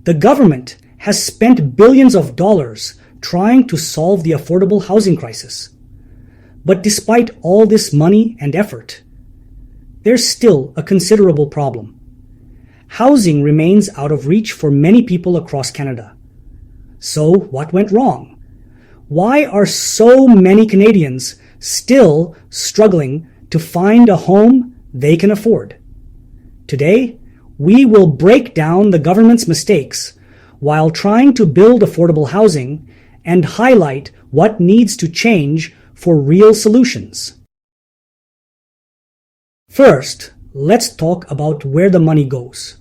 The government has spent billions of dollars trying to solve the affordable housing crisis. But despite all this money and effort, there's still a considerable problem. Housing remains out of reach for many people across Canada. So what went wrong? Why are so many Canadians still struggling to find a home they can afford? Today, we will break down the government's mistakes while trying to build affordable housing and highlight what needs to change for real solutions. First, let's talk about where the money goes.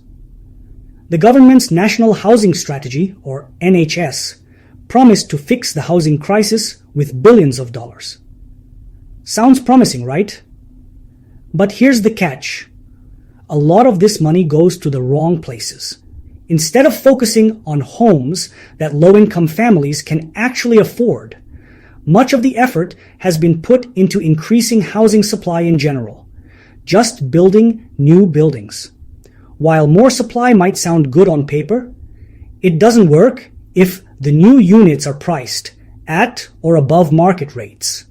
The government's National Housing Strategy, or NHS, promised to fix the housing crisis with billions of dollars. Sounds promising, right? But here's the catch. A lot of this money goes to the wrong places. Instead of focusing on homes that low-income families can actually afford, much of the effort has been put into increasing housing supply in general, just building new buildings. While more supply might sound good on paper, it doesn't work if the new units are priced at or above market rates.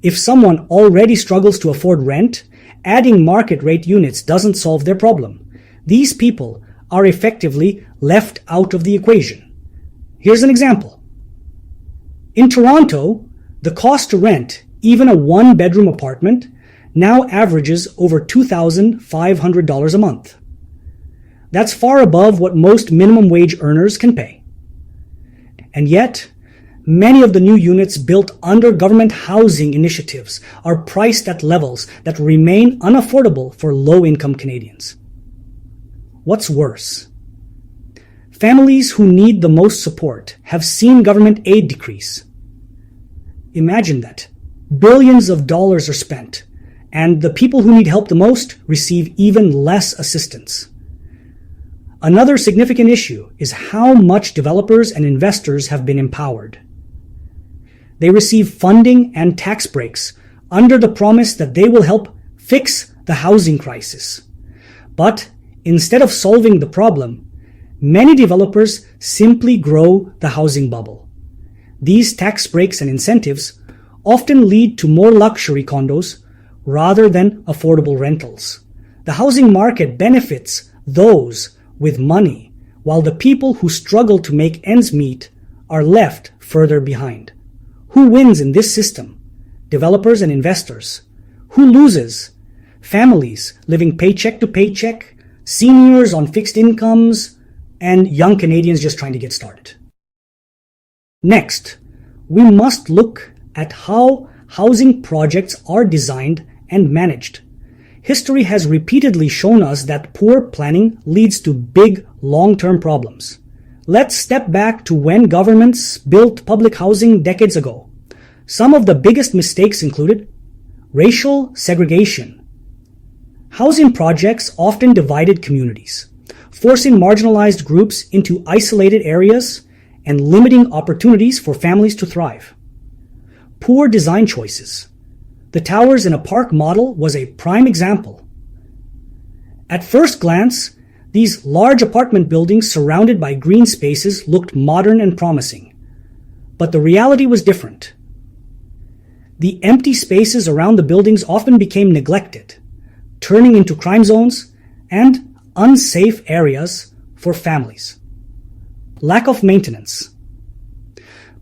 If someone already struggles to afford rent, adding market rate units doesn't solve their problem. These people are effectively left out of the equation. Here's an example. In Toronto, the cost to rent even a one-bedroom apartment now averages over $2,500 a month. That's far above what most minimum wage earners can pay. And yet, many of the new units built under government housing initiatives are priced at levels that remain unaffordable for low-income Canadians. What's worse? Families who need the most support have seen government aid decrease. Imagine that. Billions of dollars are spent, and the people who need help the most receive even less assistance. Another significant issue is how much developers and investors have been empowered. They receive funding and tax breaks under the promise that they will help fix the housing crisis. But instead of solving the problem, many developers simply grow the housing bubble. These tax breaks and incentives often lead to more luxury condos rather than affordable rentals. The housing market benefits those with money, while the people who struggle to make ends meet are left further behind. Who wins in this system? Developers and investors. Who loses? Families living paycheck to paycheck, seniors on fixed incomes, and young Canadians just trying to get started. Next, we must look at how housing projects are designed and managed. History has repeatedly shown us that poor planning leads to big long-term problems. Let's step back to when governments built public housing decades ago. Some of the biggest mistakes included racial segregation. Housing projects often divided communities, forcing marginalized groups into isolated areas and limiting opportunities for families to thrive. Poor design choices. The towers in a park model was a prime example. At first glance, these large apartment buildings surrounded by green spaces looked modern and promising. But the reality was different. The empty spaces around the buildings often became neglected, turning into crime zones and unsafe areas for families. Lack of maintenance.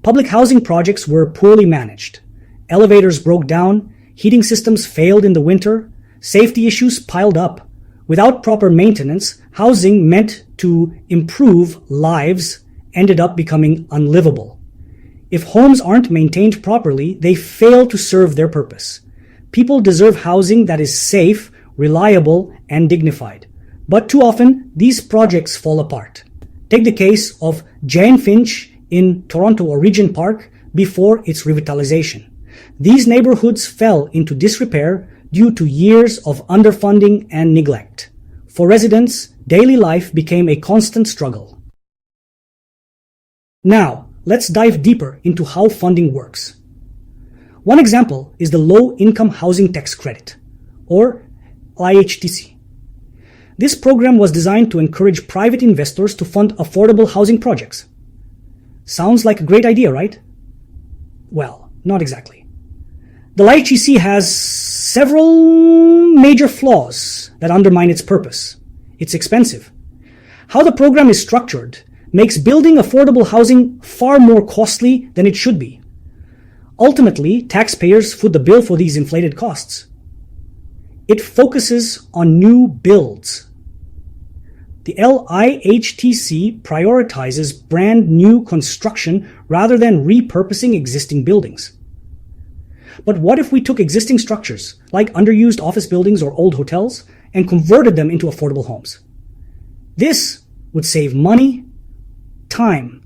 Public housing projects were poorly managed. Elevators broke down, heating systems failed in the winter, safety issues piled up. Without proper maintenance, housing meant to improve lives ended up becoming unlivable. If homes aren't maintained properly, they fail to serve their purpose. People deserve housing that is safe, reliable, and dignified. But too often, these projects fall apart. Take the case of Jane Finch in Toronto or Regent Park before its revitalization. These neighborhoods fell into disrepair due to years of underfunding and neglect. For residents, daily life became a constant struggle. Now, let's dive deeper into how funding works. One example is the Low Income Housing Tax Credit, or IHTC. This program was designed to encourage private investors to fund affordable housing projects. Sounds like a great idea, right? Well, not exactly. The LIHEC has several major flaws that undermine its purpose. It's expensive. How the program is structured makes building affordable housing far more costly than it should be. Ultimately, taxpayers foot the bill for these inflated costs. It focuses on new builds. The LIHTC prioritizes brand new construction rather than repurposing existing buildings. But what if we took existing structures, like underused office buildings or old hotels, and converted them into affordable homes? This would save money, time,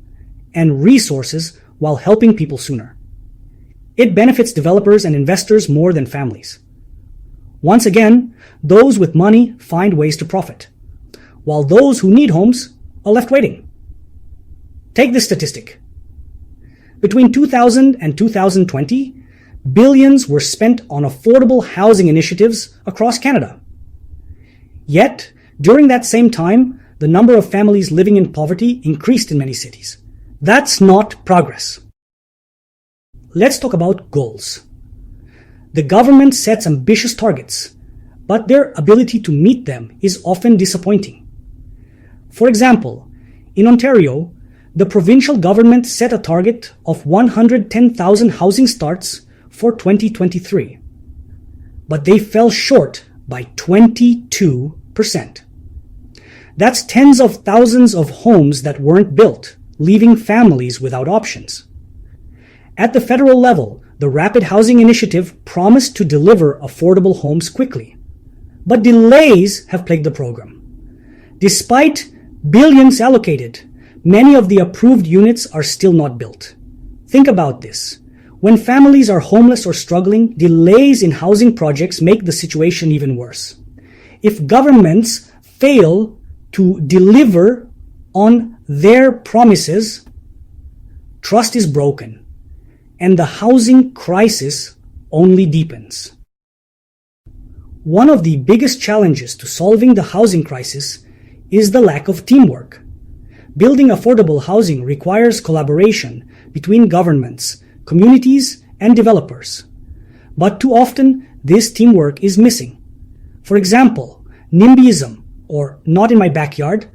and resources while helping people sooner. It benefits developers and investors more than families. Once again, those with money find ways to profit, while those who need homes are left waiting. Take this statistic. Between 2000 and 2020, billions were spent on affordable housing initiatives across Canada. Yet, during that same time, the number of families living in poverty increased in many cities. That's not progress. Let's talk about goals. The government sets ambitious targets, but their ability to meet them is often disappointing. For example, in Ontario, the provincial government set a target of 110,000 housing starts for 2023, but they fell short by 22%. That's tens of thousands of homes that weren't built, leaving families without options. At the federal level, the Rapid Housing Initiative promised to deliver affordable homes quickly, but delays have plagued the program. Despite billions allocated, many of the approved units are still not built. Think about this. When families are homeless or struggling, delays in housing projects make the situation even worse. If governments fail to deliver on their promises, trust is broken, and the housing crisis only deepens. One of the biggest challenges to solving the housing crisis is the lack of teamwork. Building affordable housing requires collaboration between governments, communities, and developers. But too often, this teamwork is missing. For example, NIMBYism, or not in my backyard,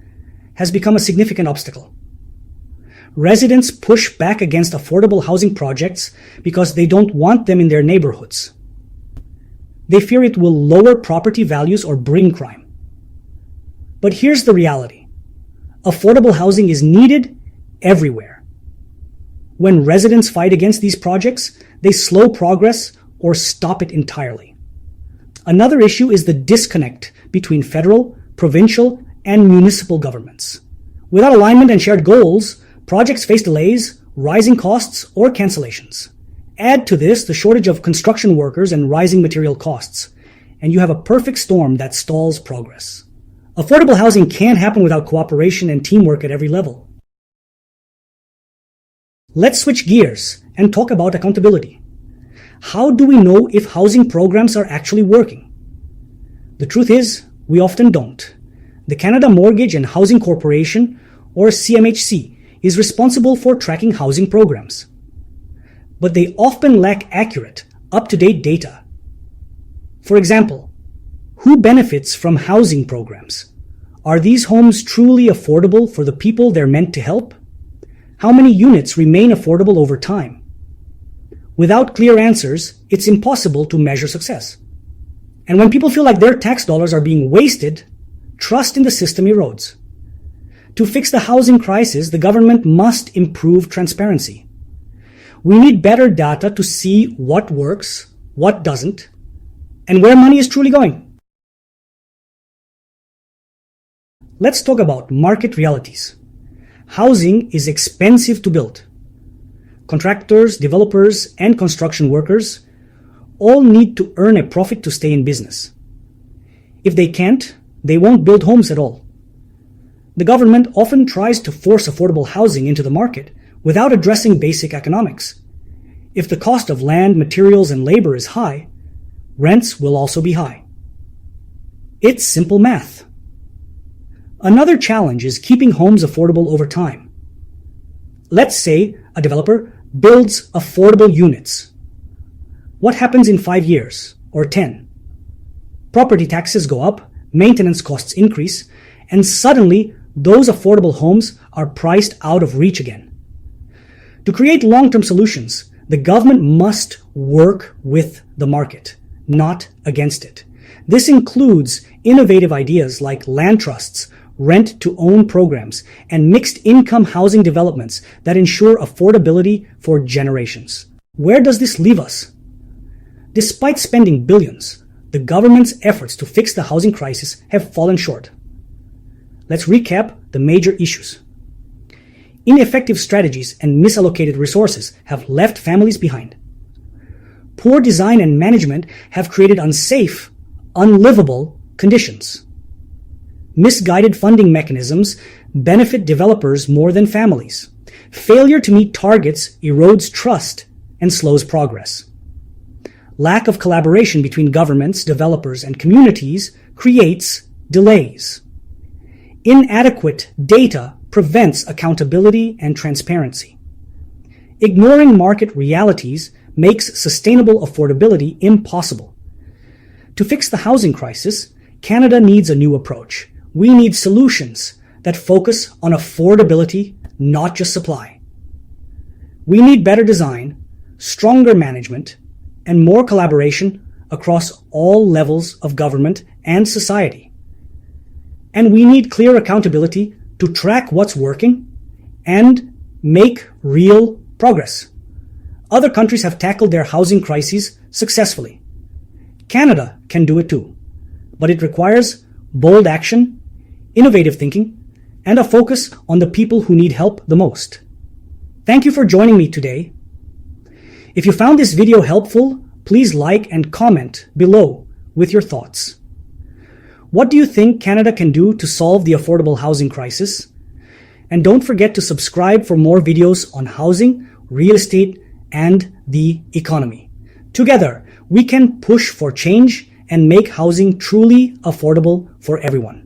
has become a significant obstacle. Residents push back against affordable housing projects because they don't want them in their neighborhoods. They fear it will lower property values or bring crime. But here's the reality. Affordable housing is needed everywhere. When residents fight against these projects, they slow progress or stop it entirely. Another issue is the disconnect between federal, provincial, and municipal governments. Without alignment and shared goals, projects face delays, rising costs, or cancellations. Add to this the shortage of construction workers and rising material costs, and you have a perfect storm that stalls progress. Affordable housing can't happen without cooperation and teamwork at every level. Let's switch gears and talk about accountability. How do we know if housing programs are actually working? The truth is, we often don't. The Canada Mortgage and Housing Corporation, or CMHC, is responsible for tracking housing programs. But they often lack accurate, up-to-date data. For example, who benefits from housing programs? Are these homes truly affordable for the people they're meant to help? How many units remain affordable over time? Without clear answers, it's impossible to measure success. And when people feel like their tax dollars are being wasted, trust in the system erodes. To fix the housing crisis, the government must improve transparency. We need better data to see what works, what doesn't, and where money is truly going. Let's talk about market realities. Housing is expensive to build. Contractors, developers, and construction workers all need to earn a profit to stay in business. If they can't, they won't build homes at all. The government often tries to force affordable housing into the market without addressing basic economics. If the cost of land, materials, and labor is high, rents will also be high. It's simple math. Another challenge is keeping homes affordable over time. Let's say a developer builds affordable units. What happens in 5 years or 10? Property taxes go up, maintenance costs increase, and suddenly those affordable homes are priced out of reach again. To create long-term solutions, the government must work with the market, not against it. This includes innovative ideas like land trusts, rent-to-own programs, and mixed-income housing developments that ensure affordability for generations. Where does this leave us? Despite spending billions, the government's efforts to fix the housing crisis have fallen short. Let's recap the major issues. Ineffective strategies and misallocated resources have left families behind. Poor design and management have created unsafe, unlivable conditions. Misguided funding mechanisms benefit developers more than families. Failure to meet targets erodes trust and slows progress. Lack of collaboration between governments, developers, and communities creates delays. Inadequate data prevents accountability and transparency. Ignoring market realities makes sustainable affordability impossible. To fix the housing crisis, Canada needs a new approach. We need solutions that focus on affordability, not just supply. We need better design, stronger management, and more collaboration across all levels of government and society. And we need clear accountability to track what's working and make real progress. Other countries have tackled their housing crises successfully. Canada can do it too, but it requires bold action, innovative thinking, and a focus on the people who need help the most. Thank you for joining me today. If you found this video helpful, please like and comment below with your thoughts. What do you think Canada can do to solve the affordable housing crisis? And don't forget to subscribe for more videos on housing, real estate, and the economy. Together, we can push for change and make housing truly affordable for everyone.